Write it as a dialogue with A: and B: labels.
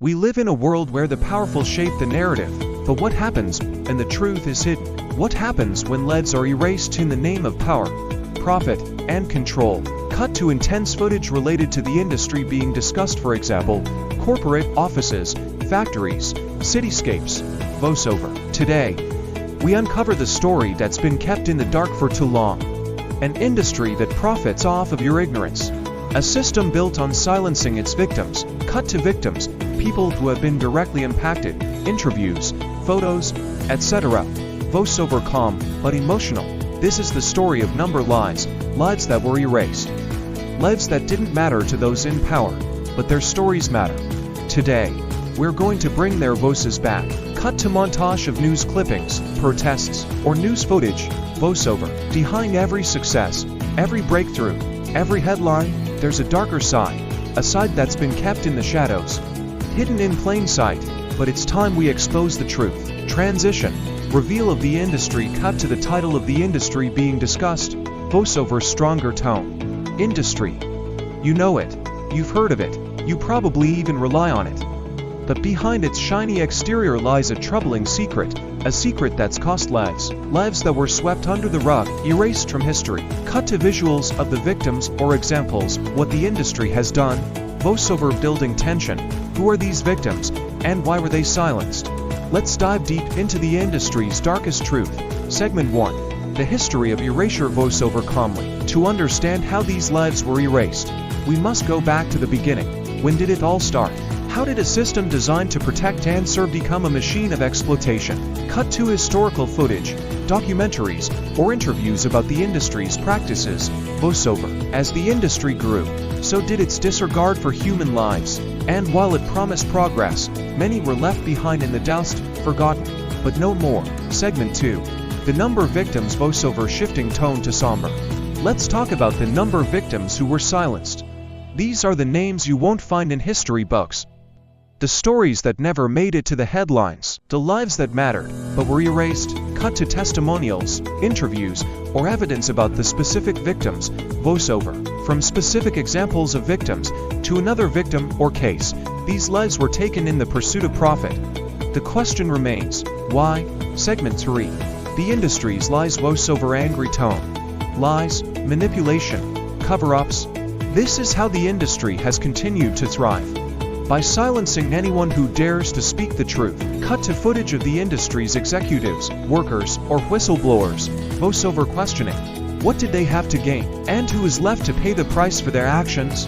A: We live in a world where the powerful shape the narrative, but what happens when the truth is hidden? What happens when leads are erased in the name of power, profit, and control? Cut to intense footage related to the industry being discussed, for example, corporate offices, factories, cityscapes, voiceover. Today, we uncover the story that's been kept in the dark for too long. An industry that profits off of your ignorance. A system built on silencing its victims. Cut to victims, people who have been directly impacted, interviews, photos, etc. Voiceover calm, but emotional. This is the story of number lives that were erased. Lives that didn't matter to those in power, but their stories matter. Today, we're going to bring their voices back. Cut to montage of news clippings, protests, or news footage. Voiceover. Behind every success, every breakthrough, every headline, there's a darker side. A side that's been kept in the shadows. Hidden in plain sight, but it's time we expose the truth. Transition. Reveal of the industry. Cut to the title of the industry being discussed. Voiceover stronger tone. Industry. You know it. You've heard of it. You probably even rely on it. But behind its shiny exterior lies a troubling secret. A secret that's cost lives. Lives that were swept under the rug, erased from history. Cut to visuals of the victims or examples, what the industry has done. Voiceover building tension. Who are these victims, and why were they silenced? Let's dive deep into the industry's darkest truth. Segment 1. The history of erasure. Voiceover calmly. To understand how these lives were erased, we must go back to the beginning. When did it all start? How did a system designed to protect and serve become a machine of exploitation? Cut to historical footage, documentaries, or interviews about the industry's practices. Voiceover. As the industry grew, so did its disregard for human lives. And while it promised progress, many were left behind in the dust, forgotten, but no more. Segment 2. The number of victims. Voiceover shifting tone to somber. Let's talk about the number of victims who were silenced. These are the names you won't find in history books. The stories that never made it to the headlines. The lives that mattered, but were erased. Cut to testimonials, interviews, or evidence about the specific victims. Voiceover. From specific examples of victims to another victim or case, these lives were taken in the pursuit of profit. The question remains, why? Segment 3. The industry's lies. Voiceover angry tone. Lies, manipulation, cover-ups. This is how the industry has continued to thrive. By silencing anyone who dares to speak the truth. Cut to footage of the industry's executives, workers, or whistleblowers. Voiceover questioning. What did they have to gain? And who is left to pay the price for their actions?